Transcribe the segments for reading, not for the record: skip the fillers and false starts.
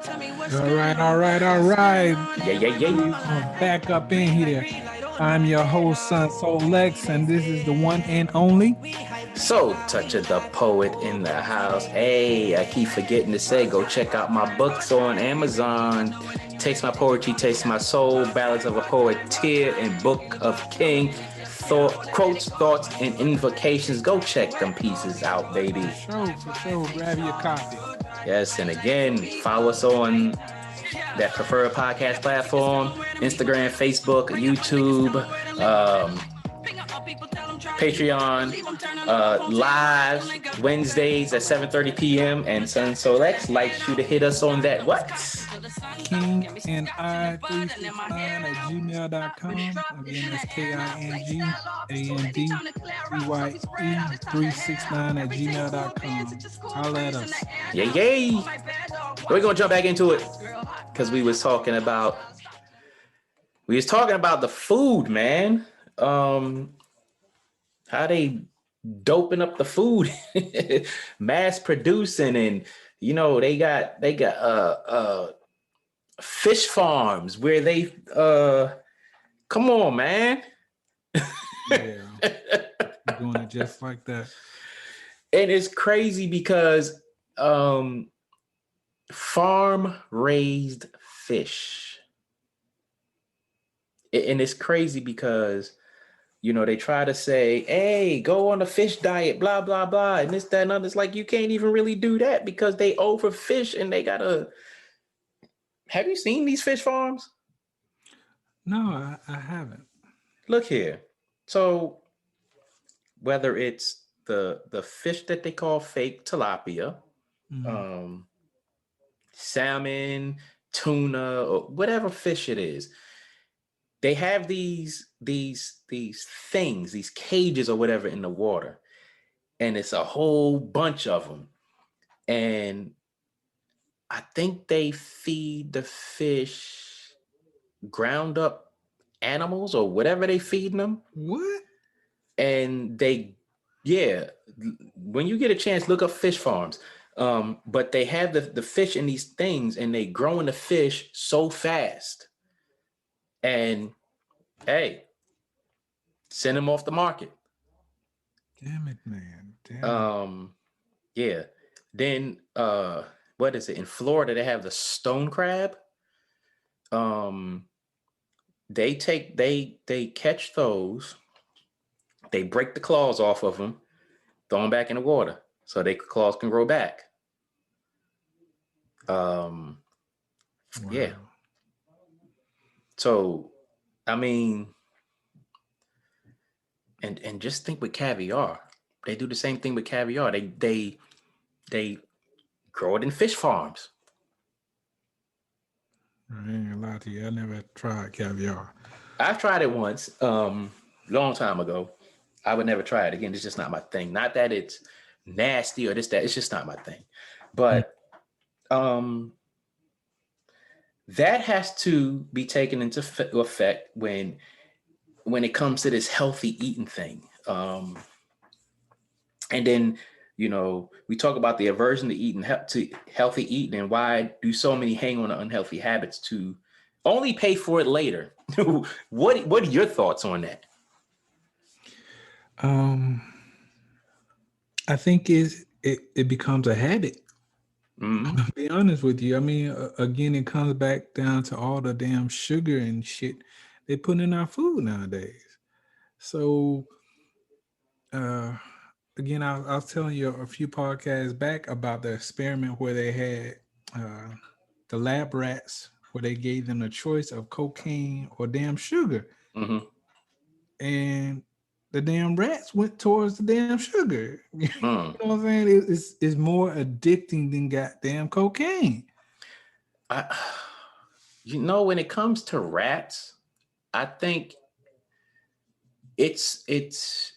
All right. Yeah, yeah, We yeah. are back up in here. I'm your host, Son Soul Lex, and this is the one and only. So, Toucha the poet in the house. Hey, I keep forgetting to say, go check out my books on Amazon. Taste My Poetry, Taste My Soul, Ballads of a Poeteer, and Book of King. Quotes, thoughts, and invocations. Go check them pieces out, baby. For sure. Grab your copy. Yes, and again, follow us on that preferred podcast platform: Instagram, Facebook, YouTube, Patreon, live Wednesdays at 7:30 p.m. And Sun Solex likes you to hit us on that. What? King and I 369 at gmail.com. Again, that's KINGANDCYE 369 at gmail.com. Holla at us. Yay! We're gonna jump back into it because we was talking about the food, man. How they doping up the food, mass producing, and they got fish farms where they come on, man. Yeah, doing it just like that. And it's crazy because farm raised fish. And it's crazy because they try to say, hey, go on a fish diet, blah, blah, blah, and this, that, and other. It's like you can't even really do that because they overfish and they gotta. Have you seen these fish farms? No, I haven't. Look here. So whether it's the fish that they call fake tilapia, salmon, tuna, or whatever fish it is, they have these things, these cages or whatever in the water, and it's a whole bunch of them. And I think they feed the fish ground up animals or whatever they feed them. What? And when you get a chance, look up fish farms. But they have the fish in these things, and they growing the fish so fast. And hey, send them off the market. Damn it, man. Damn it. Yeah. Then what is it? In Florida, they have the stone crab. They catch those, they break the claws off of them, throw them back in the water so their claws can grow back. Wow. Yeah. So, I mean, and just think with caviar, they do the same thing with caviar. They grow it in fish farms. I ain't gonna lie to you. I never tried caviar. I've tried it once, long time ago. I would never try it again. It's just not my thing. Not that it's nasty or this, that. It's just not my thing. But that has to be taken into effect when it comes to this healthy eating thing. And then, we talk about the aversion to healthy eating, and why do so many hang on to unhealthy habits to only pay for it later. What are your thoughts on that? I think it becomes a habit. Mm-hmm. To be honest with you, I mean, again, it comes back down to all the damn sugar and shit they put in our food nowadays. So, again, I was telling you a few podcasts back about the experiment where they had the lab rats, where they gave them the choice of cocaine or damn sugar. Mm-hmm. And the damn rats went towards the damn sugar. You know what I'm saying? It's more addicting than goddamn cocaine. When it comes to rats, I think it's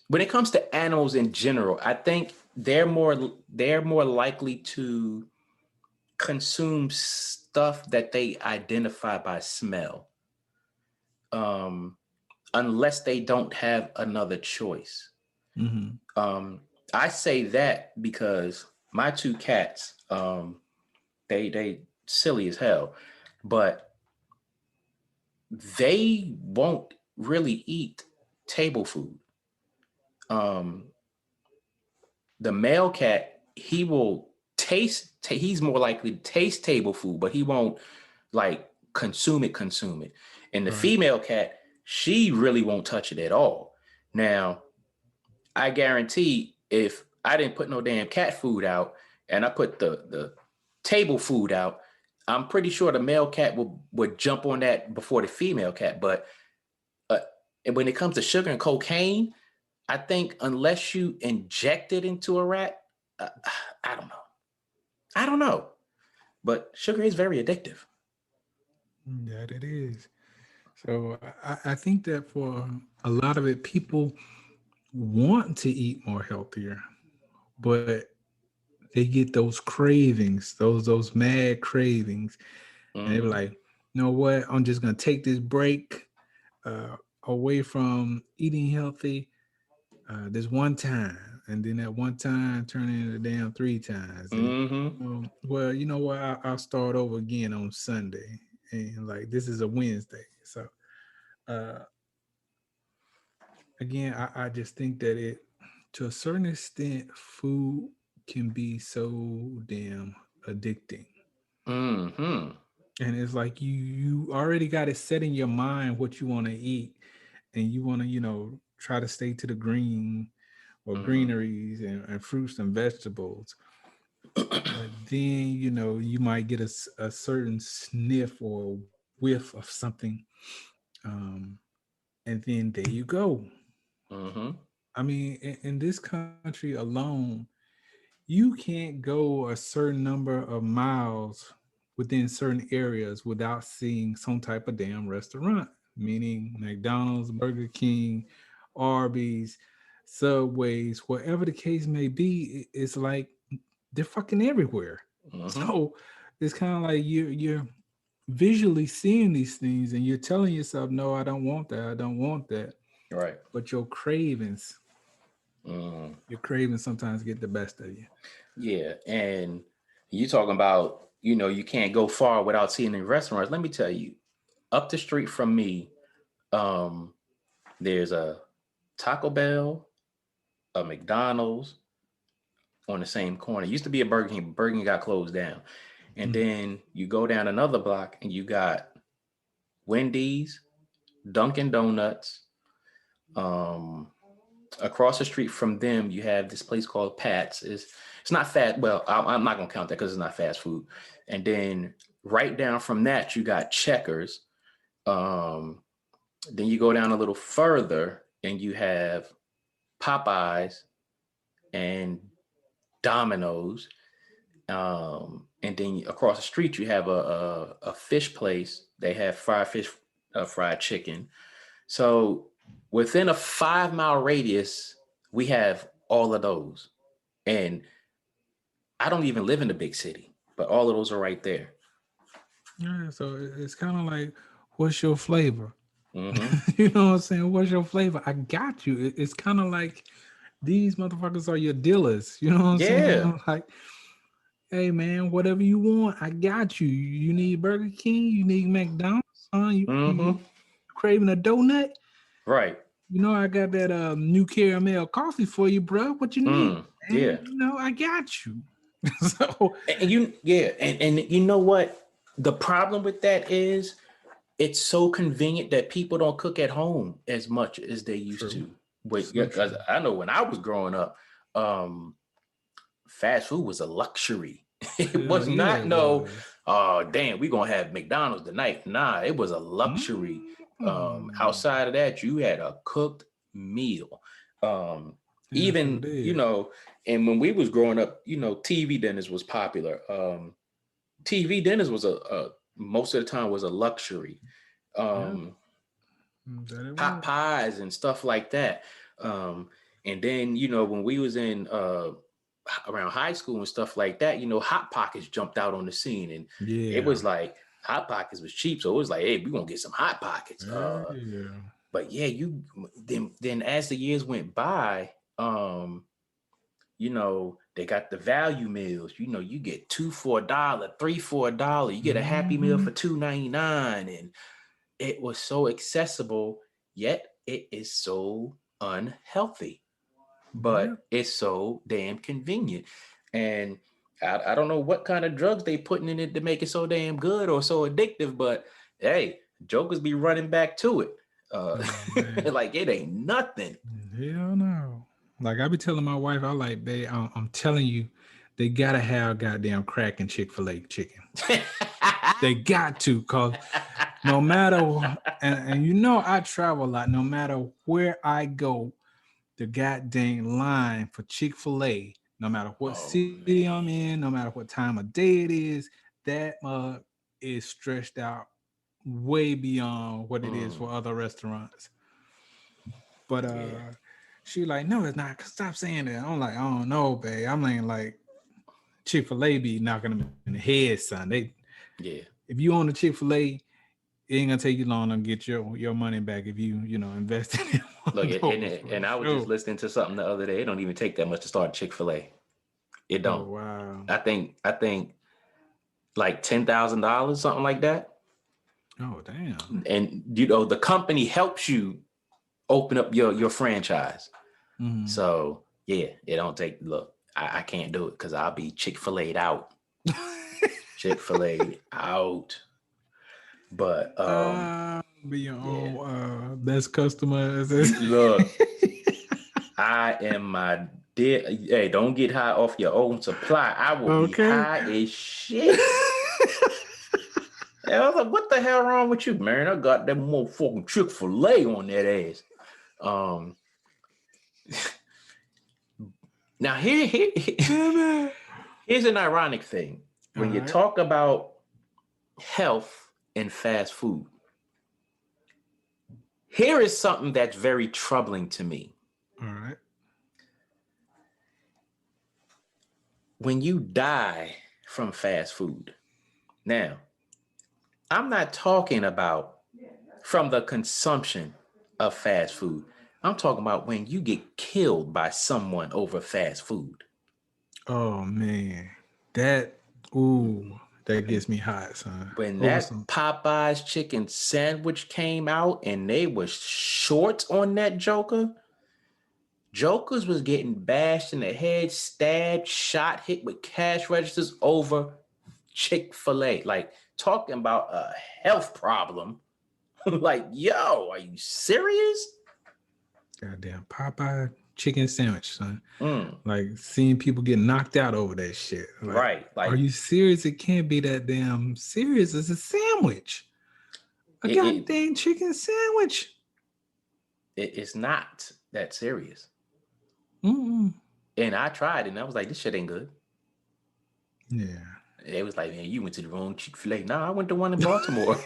when it comes to animals in general, I think they're more likely to consume stuff that they identify by smell, unless they don't have another choice. Mm-hmm. I say that because my two cats, they silly as hell. But they won't really eat table food. Um, the male cat, he will he's more likely to taste table food, but he won't like consume it. And the Right. female cat, she really won't touch it at all. Now, I guarantee if I didn't put no damn cat food out and I put the table food out, I'm pretty sure the male cat would jump on that before the female cat. But uh, and when it comes to sugar and cocaine, I think unless you inject it into a rat, uh, I don't know. I don't know. But sugar is very addictive. That it is. So I think that for a lot of it, people want to eat more healthier, but they get those cravings, those mad cravings, and they be Mm-hmm. like, you know what? I'm just gonna take this break uh, away from eating healthy this one time, and then that one time turn into damn three times. And Mm-hmm. well, you know what? I'll start over again on Sunday, and like this is a Wednesday, so uh, again, I just think that it, to a certain extent, food can be so damn addicting. Mm-hmm. And it's like you already got it set in your mind what you want to eat, and you want to try to stay to the green or Mm-hmm. greeneries and fruits and vegetables. But then you might get a certain sniff or whiff of something, um, and then there you go. Mm-hmm. I mean, in this country alone, you can't go a certain number of miles within certain areas without seeing some type of damn restaurant, meaning McDonald's, Burger King, Arby's, Subways, whatever the case may be. It's like they're fucking everywhere. Mm-hmm. So it's kind of like you're visually seeing these things and you're telling yourself, no, I don't want that. I don't want that. Right. But Mm. your cravings sometimes get the best of you. Yeah. And you talking about, you can't go far without seeing in restaurants. Let me tell you, up the street from me, um, there's a Taco Bell, a McDonald's on the same corner. It used to be a Burger King, but Burger King got closed down. And Mm. then you go down another block and you got Wendy's, Dunkin' Donuts. Um, Across the street from them, you have this place called Pat's. It's not fast. Well, I'm not gonna count that because it's not fast food. And then right down from that, you got Checkers. Um, then you go down a little further, and you have Popeyes and Domino's. And then across the street, you have a fish place. They have fried fish, fried chicken. So within a 5 mile radius, we have all of those. And I don't even live in the big city, but all of those are right there. Yeah, so it's kind of like, what's your flavor? Mm-hmm. You know what I'm saying? What's your flavor? I got you. It's kind of like these motherfuckers are your dealers. You know what I'm saying? Yeah. I'm like, hey man, whatever you want, I got you. You need Burger King? You need McDonald's? Huh? You Mm-hmm. craving a donut? Right. You know, I got that new caramel coffee for you, bro. What you need? Yeah. And I got you. So And yeah, and you know what? The problem with that is it's so convenient that people don't cook at home as much as they used true. to. But yeah, So because true. I know when I was growing up, um, fast food was a luxury. It Hell was yeah, not it no, was. oh damn, we gonna have McDonald's tonight. Nah, it was a luxury. Mm. Outside of that, you had a cooked meal. Um, Yeah, sure even, did. and when we was growing up, TV dinners was popular. TV dinners was a most of the time was a luxury. Yeah, Um, that it Pot was. pies and stuff like that. Um, and then, when we was in around high school and stuff like that, Hot Pockets jumped out on the scene, and it Yeah. was like Hot Pockets was cheap, so it was like, hey, we're gonna get some Hot Pockets. Yeah. But yeah, you then as the years went by, they got the value meals. You get 2 for $1, 3 for $1. You get a Happy Meal Mm-hmm. for $2.99, and it was so accessible, yet it is so unhealthy, Yeah. but it's so damn convenient. And I don't know what kind of drugs they putting in it to make it so damn good or so addictive, but hey, jokers be running back to it. Oh man. Like it ain't nothing. Hell no. Like I be telling my wife, I like, babe, I'm telling you, they gotta have goddamn crack and Chick-fil-A chicken. They got to, cause no matter and I travel a lot. No matter where I go, the goddamn line for Chick-fil-A, no matter what Oh city I'm man. in, no matter what time of day it is, that mug is stretched out way beyond what it is Mm, for other restaurants. But yeah, she like, no, it's not. Stop saying that. I'm like, I don't know, babe. I'm like Chick-fil-A be knocking them in the head, son. yeah. If you own a Chick-fil-A, it ain't gonna take you long to get your money back if you invest in one Look, of those for and I was just sure. listening to something the other day. It don't even take that much to start Chick-fil-A. It Oh don't. wow. I think like $10,000, something like that. Oh damn. And the company helps you open up your franchise. Mm. So yeah, it don't take. Look, I can't do it because I'll be Chick-fil-A'd out. Chick-fil-A out. But Be your yeah, own best customer. look, I am my dear. Hey, don't get high off your own supply. I will be Okay. high as shit. And I was like, what the hell wrong with you, man? I got that motherfucking Chick-fil-A on that ass. Um, now here's an ironic thing. All When you right. talk about health and fast food, here is something that's very troubling to me. All right. When you die from fast food, now, I'm not talking about from the consumption of fast food. I'm talking about when you get killed by someone over fast food. Oh man, that that When, gets me hot, son. when Over that some. Popeyes chicken sandwich came out and they was short on that Joker, Jokers was getting bashed in the head, stabbed, shot, hit with cash registers over Chick-fil-A. Like talking about a health problem. Like, yo, are you serious? Goddamn Popeye chicken sandwich, son. Mm, Like seeing people get knocked out over that shit. Like, right. are Like you serious? It can't be that damn serious. It's a sandwich. A it, it, goddamn chicken sandwich. it's not that serious. Mm-mm. And I tried it and I was like, this shit ain't good. Yeah. It was like, man, you went to the wrong Chick-fil-A. Nah, I went to one in Baltimore.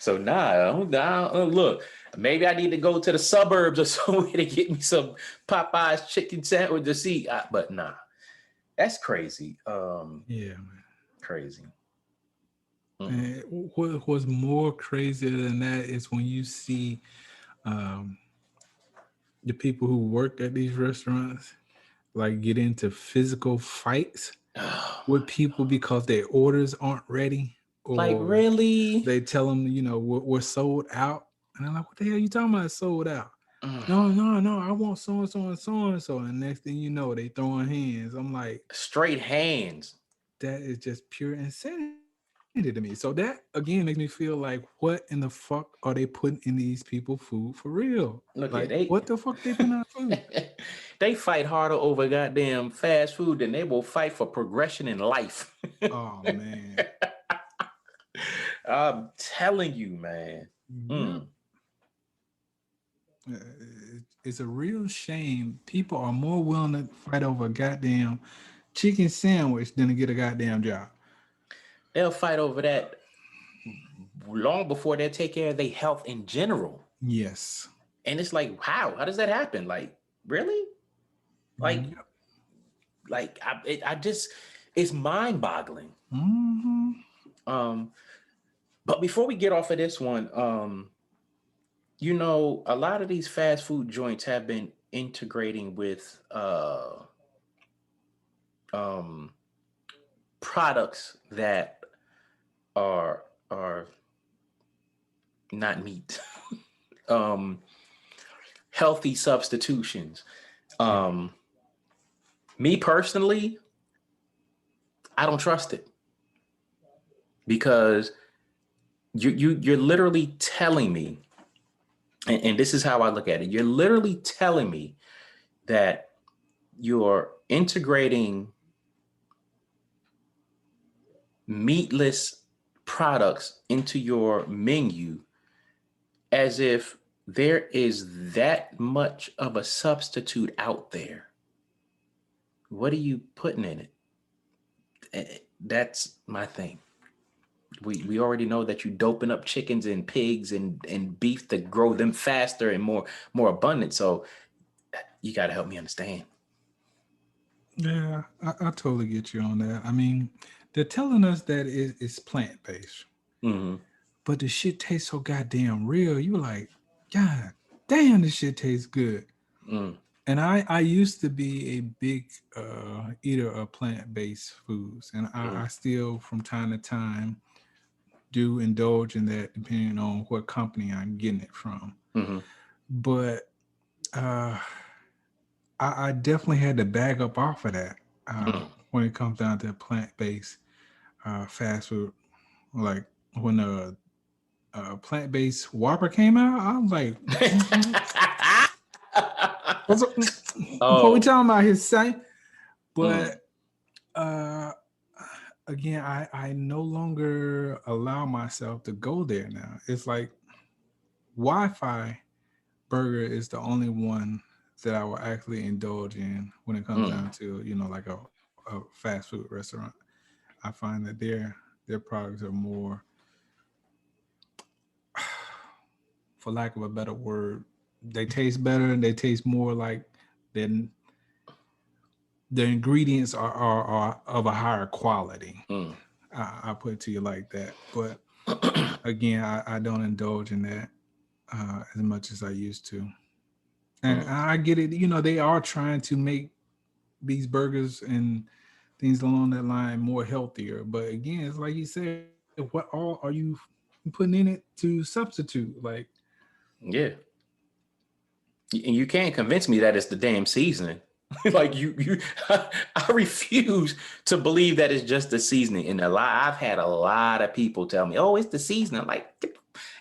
So look, maybe I need to go to the suburbs or somewhere to get me some Popeyes chicken sandwich to see. But nah, that's crazy. Yeah, man. Crazy. Mm-mm. And what was more crazy than that is when you see um, the people who work at these restaurants like get into physical fights Oh with my people because their orders aren't ready, Like or really? they tell them, we're sold out. And I'm like, what the hell are you talking about sold out? Mm. No, no, no, I want so and so and so and so. And next thing you know, they throwing hands. I'm like, Straight hands. that is just pure insanity to me. So that again makes me feel like, what in the fuck are they putting in these people food for real? Look Like, at what they the fuck they putting out food? they fight harder over goddamn fast food than they will fight for progression in life. Oh man. I'm telling you, man. Yep. Mm. Uh, It's a real shame. People are more willing to fight over a goddamn chicken sandwich than to get a goddamn job. They'll fight over that long before they take care of their health in general. Yes. And it's like, how? How does that happen? Like, really? Like, Yep. I just, it's mind-boggling. Mm-hmm. Um, but before we get off of this one, a lot of these fast food joints have been integrating with um, products that are not meat, um, healthy substitutions. Yeah. Um, Me personally, I don't trust it because you're literally telling me, and this is how I look at it. You're literally telling me that you're integrating meatless products into your menu as if there is that much of a substitute out there. What are you putting in it? That's my thing. We already know that you doping up chickens and pigs and beef to grow them faster and more abundant. So you got to help me understand. Yeah, I totally get you on that. I mean, they're telling us that it's plant based, Mm-hmm. but the shit tastes so goddamn real. You like, God damn, this shit tastes good. Mm, And I used to be a big eater of plant based foods, and mm, I still from time to time do indulge in that, depending on what company I'm getting it from. mm-hmm. But uh, I definitely had to bag up off of that Mm. when it comes down to plant based fast food. Like when plant based Whopper came out, I was like, what's up? What we Oh. talking about his site? But Mm, uh, again, I no longer allow myself to go there now. It's like Wi-Fi burger is the only one that I will actually indulge in when it comes mm. down to, like a fast food restaurant. I find that their products are more, for lack of a better word, they taste better and they taste more like than the ingredients are of a higher quality. Mm. I put it to you like that. But again, I don't indulge in that as much as I used to. And Mm. I get it. They are trying to make these burgers and things along that line more healthier. But again, it's like you said, what all are you putting in it to substitute? Like, Yeah. And you can't convince me that it's the damn seasoning. Like I refuse to believe that it's just the seasoning. And I've had a lot of people tell me, "Oh, it's the seasoning." I'm like,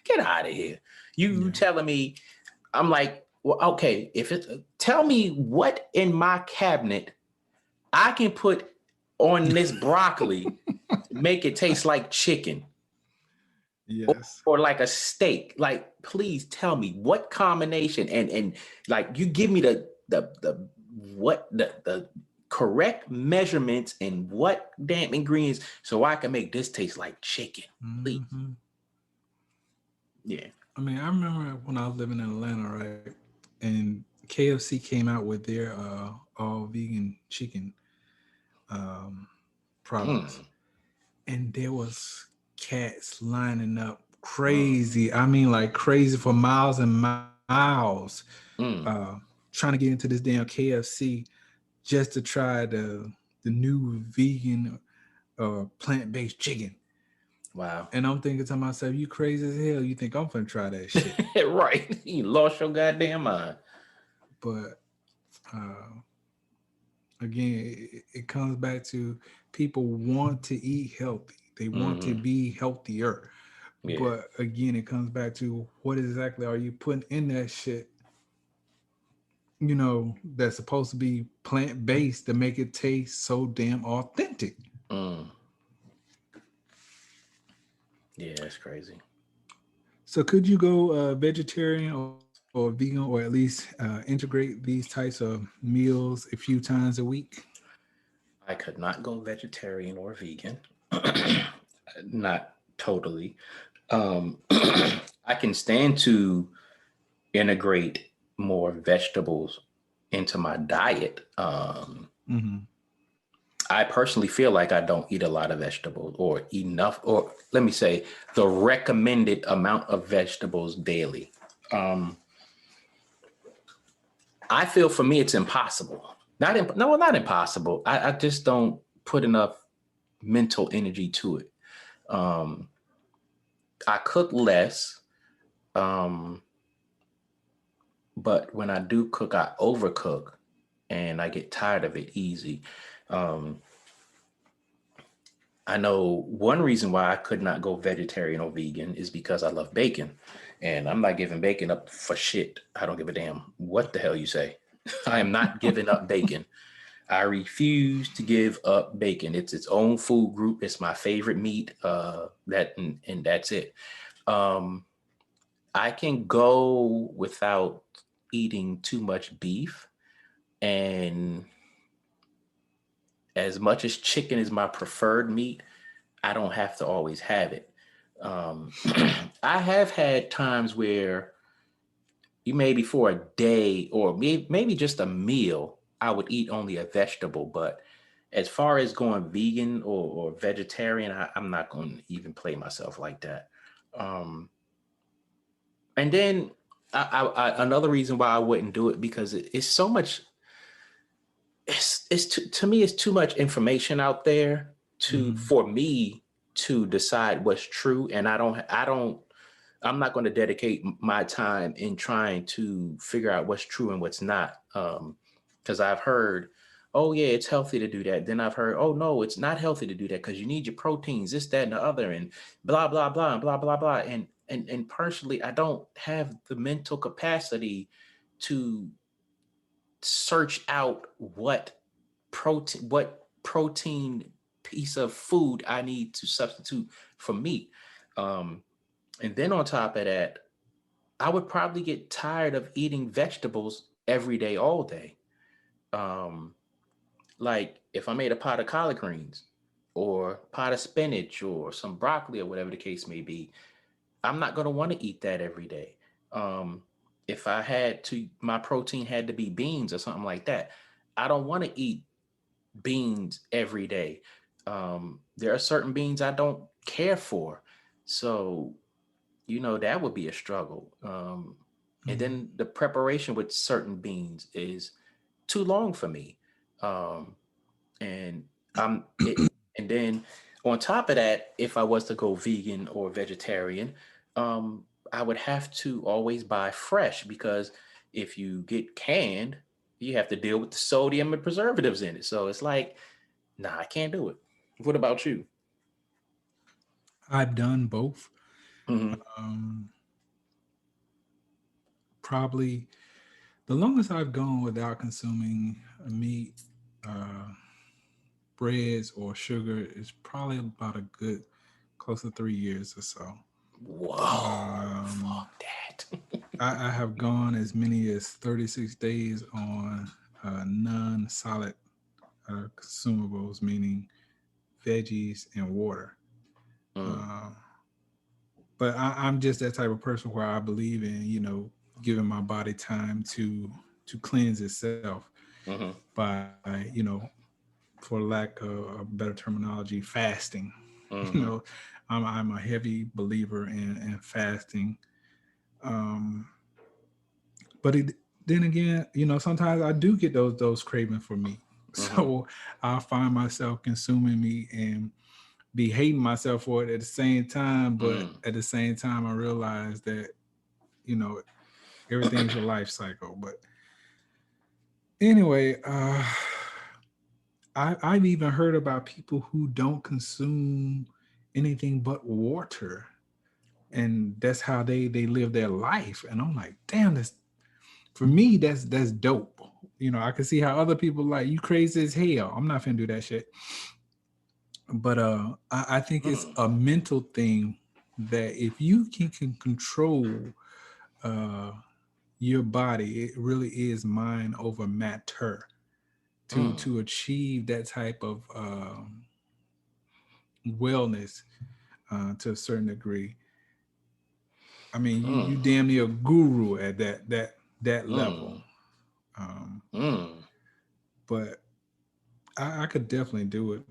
get out of here. You yeah. telling me? I'm like, well, okay. If it, tell me what in my cabinet I can put on this broccoli, make it taste like chicken Yes. or like a steak. Like, please tell me what combination and like you give me the correct measurements and what damn ingredients so I can make this taste like chicken. Please. Hmm. Yeah. I mean, I remember when I was living in Atlanta, right? And KFC came out with their all vegan chicken um, products, Mm, and there was cats lining up mm, crazy. I mean, like crazy for miles and miles, uh, mm. trying to get into this damn KFC just to try the new vegan plant based chicken. Wow. And I'm thinking to myself, you crazy as hell. You think I'm finna try that shit? Right. You lost your goddamn mind. But uh, again, it comes back to people want to eat healthy. They want to Hmm. be healthier. Yeah. But again, it comes back to what exactly are you putting in that shit, that's supposed to be plant based to make it taste so damn authentic. Mm. Yeah, that's crazy. So could you go vegetarian or vegan, or at least integrate these types of meals a few times a week? I could not go vegetarian or vegan. Not totally. I can stand to integrate more vegetables into my diet. Mm-hmm. I personally feel like I don't eat a lot of vegetables or enough, or let me say, the recommended amount of vegetables daily. Um, I feel for me it's impossible. Not impossible. I just don't put enough mental energy to it. Um, I cook less, um, but when I do cook, I overcook, and I get tired of it easy. Um, I know one reason why I could not go vegetarian or vegan is because I love bacon, and I'm not giving bacon up for shit. I don't give a damn what the hell you say. I am not giving up bacon. I refuse to give up bacon. It's its own food group. It's my favorite meat. And that's it. Um, I can go without eating too much beef, and as much as chicken is my preferred meat, I don't have to always have it. Um, I have had times where you maybe for a day or maybe just a meal, I would eat only a vegetable. But as far as going vegan or vegetarian, I'm not going to even play myself like that. Um, and then another reason why I wouldn't do it because it's so much. To me, it's too much information out there to Mhm. for me to decide what's true, and I'm not going to dedicate my time in trying to figure out what's true and what's not. Because I've heard, oh yeah, it's healthy to do that. Then I've heard, oh no, it's not healthy to do that because you need your proteins, this, that, and the other, and blah blah blah and blah blah blah. And personally, I don't have the mental capacity to search out what protein piece of food I need to substitute for meat. Um, and then on top of that, I would probably get tired of eating vegetables every day, all day. Um, like if I made a pot of collard greens or pot of spinach or some broccoli or whatever the case may be, I'm not going to want to eat that every day. Um, if I had to, my protein had to be beans or something like that. I don't want to eat beans every day. There are certain beans I don't care for. So that would be a struggle. And Mhm. then the preparation with certain beans is too long for me. Um, and it, and then on top of that, if I was to go vegan or vegetarian, I would have to always buy fresh because if you get canned, you have to deal with the sodium and preservatives in it. So it's like, nah, I can't do it. What about you? I've done both. Hmm. Um, Probably the longest I've gone without consuming meat, uh, breads, or sugar is probably about a good close to 3 years or so. Whoa, Um, fuck that. I have gone as many as 36 days on non-solid consumables, meaning veggies and water. Mm, Uh, but I'm just that type of person where I believe in, giving my body time to cleanse itself hmm. by, for lack of a better terminology, fasting. You know, Hmm. I'm a heavy believer in fasting. Um, but then again, sometimes I do get those cravings for meat. Hmm. So I find myself consuming meat and be hating myself for it at the same time. But Mm. at the same time, I realize that you know everything's a life cycle. But anyway, I've even heard about people who don't consume anything but water, and that's how they live their life. And I'm like, damn, that's for me. That's dope. I can see how other people like you crazy as hell. I'm not finna do that shit. But I think it's Mm. a mental thing that if you can control uh, your body, it really is mind over matter Mm. to achieve that type of wellness to a certain degree. I mean, you Mm. damn near a guru at that level. Mm. Um, Mm. but I could definitely do it.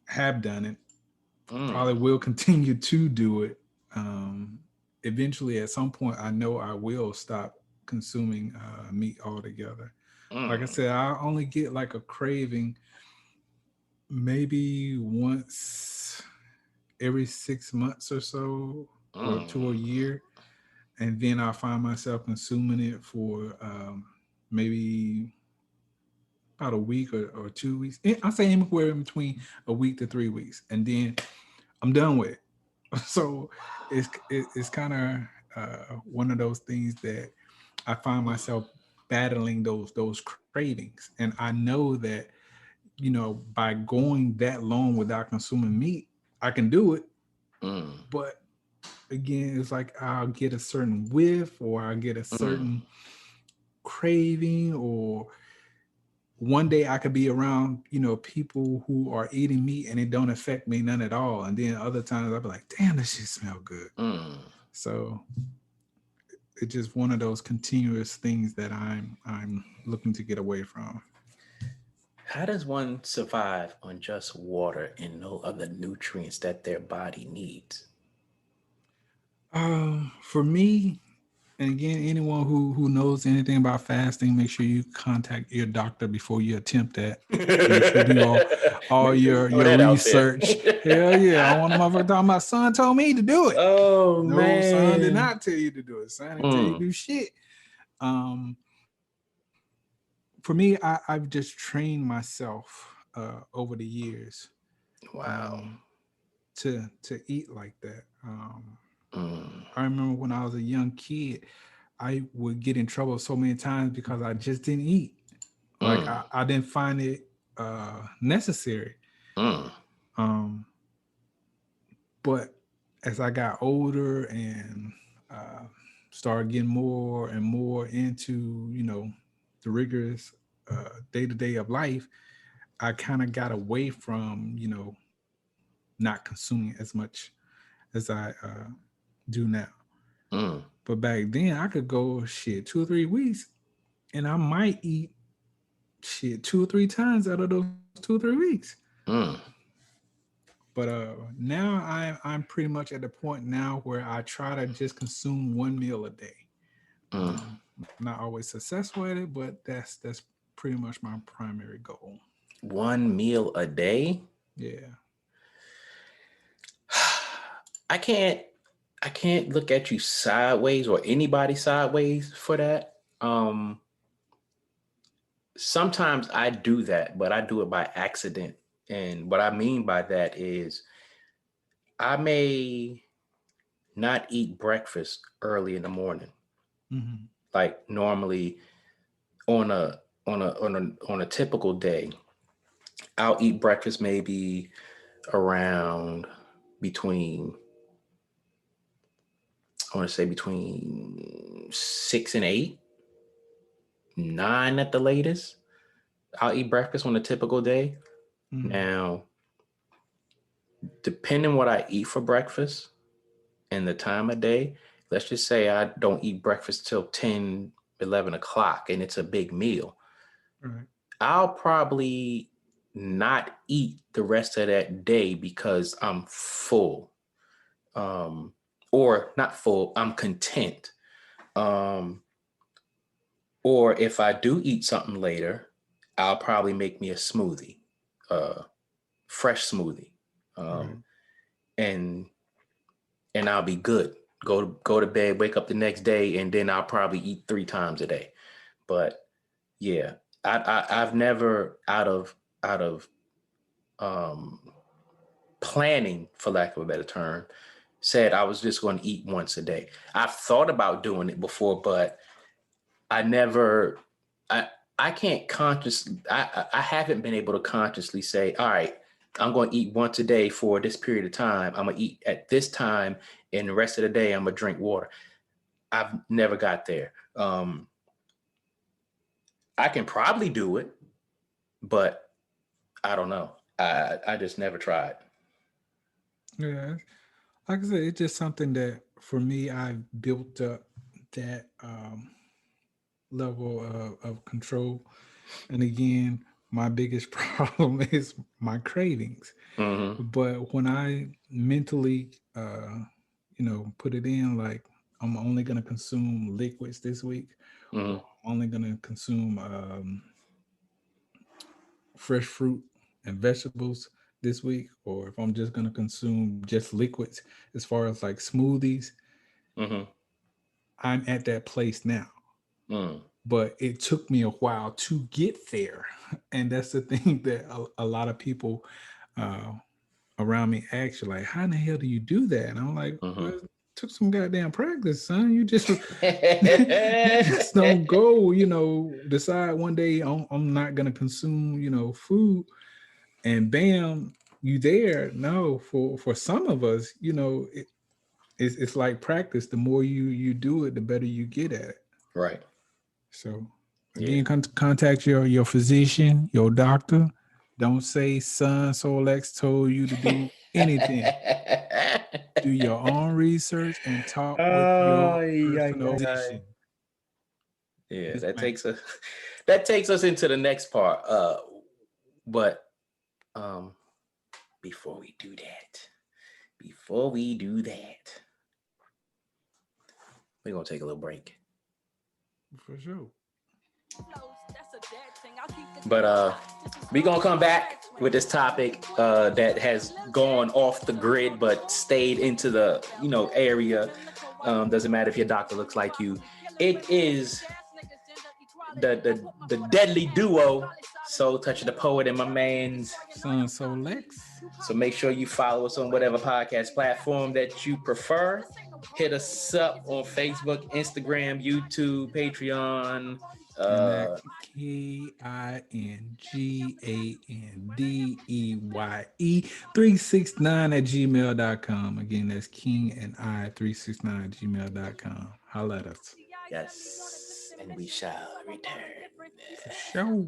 Have done it. Probably Mm. will continue to do it. Um, Eventually, at some point, I know I will stop consuming meat altogether. Like I Mm, said, I only get like a craving maybe once every 6 months or so, or to a mm, year, and then I find myself consuming it for maybe about a week or 2 weeks. I say anywhere in between a week to 3 weeks, and then I'm done with it. So it's kind of one of those things that I find myself battling those cravings, and I know that by going that long without consuming meat, I can do it. mm, But again, it's like I'll get a certain whiff, or I'll get a mm, certain craving, or one day I could be around, people who are eating meat and it don't affect me none at all. And then other times I'll be like, damn, this shit smell good. mm. So it's just one of those continuous things that I'm looking to get away from. How does one survive on just water and no other nutrients that their body needs? For me, and again, anyone who knows anything about fasting, make sure you contact your doctor before you attempt that. Make sure you do all Make sure you throw your that out there. research. Hell yeah, I want a motherfucker talking about son told me to do it. Oh No, son did man. not tell you to do it. Son didn't tell you to Mm, do shit. Um, for me, I've just trained myself over the years wow. um, to eat like that. Mm, I remember when I was a young kid, I would get in trouble so many times because I just didn't eat. Like mm, I didn't find it necessary. mm, Um, but as I got older and uh, started getting more and more into, the rigorous day to day of life, I kind of got away from, not consuming as much as I do now. mm, But back then, I could go shit 2 or 3 weeks, and I might eat shit 2 or 3 times out of those 2 or 3 weeks. mm, But now I'm pretty much at the point now where I try to just consume one meal a day. mm. Not always successful at it, but that's pretty much my primary goal. One meal a day? Yeah. I can't I can't look at you sideways or anybody sideways for that. Sometimes I do that, but I do it by accident. And what I mean by that is I may not eat breakfast early in the morning. Hmm. Like normally on a typical day, I'll eat breakfast maybe around between I want to say between 6 and 8, 9 at the latest. I'll eat breakfast on a typical day. Hmm. Now, depending what I eat for breakfast and the time of day, let's just say I don't eat breakfast till 10, 11 o'clock and it's a big meal. Right. I'll probably not eat the rest of that day because I'm full. Um, or not full, I'm content. Um, or if I do eat something later, I'll probably make me a smoothie, uh, fresh smoothie. Right. Um, and and I'll be good. Go to bed, wake up the next day, and then I'll probably eat 3 times a day. But yeah, I've never out of um, planning, for lack of a better term, said I was just going to eat once a day. I've thought about doing it before, but I never. I I can't consciously. I haven't been able to consciously say, all right, I'm going to eat once a day for this period of time. I'm going to eat at this time, and the rest of the day I'm going to drink water. I've never got there. I can probably do it, but I don't know. I just never tried. Yeah. Like I said, it's just something that for me I've built up that level of control. And again, my biggest problem is my cravings. Mm-hmm. But when I mentally, put it in like I'm only gonna consume liquids this week, Mhm. I'm only gonna consume fresh fruit and vegetables this week, or if I'm just gonna consume just liquids as far as like smoothies, Mhm. I'm at that place now. Mm. But it took me a while to get there. And that's the thing that a lot of people uh, around me ask you, like, how in the hell do you do that? And I'm like, well, Mhm. it took some goddamn practice, son. You just just don't go, decide one day I'm not gonna consume, food, and bam, you there. No, for some of us, it's like practice. The more you do it, the better you get at it. Right. So Yeah. again, contact your physician, your doctor. Don't say son Solex told you to do anything. Do your own research and talk with your Yeah, personal physician. yeah, Yes, that ma'am. takes us that takes us into the next part. But um before we do that, we're gonna take a little break. For sure. But we gonna come back with this topic that has gone off the grid but stayed into the area. Doesn't matter if your doctor looks like you. It is the deadly duo, Soul Touch the Poet and my man's Son Solex. So make sure you follow us on whatever podcast platform that you prefer. Hit us up on Facebook, Instagram, YouTube, Patreon. And that's KingAndDEye 369 at gmail.com. Again, that's King and I 369 at gmail.com. Holla at us. Yes, and we shall return. For sure.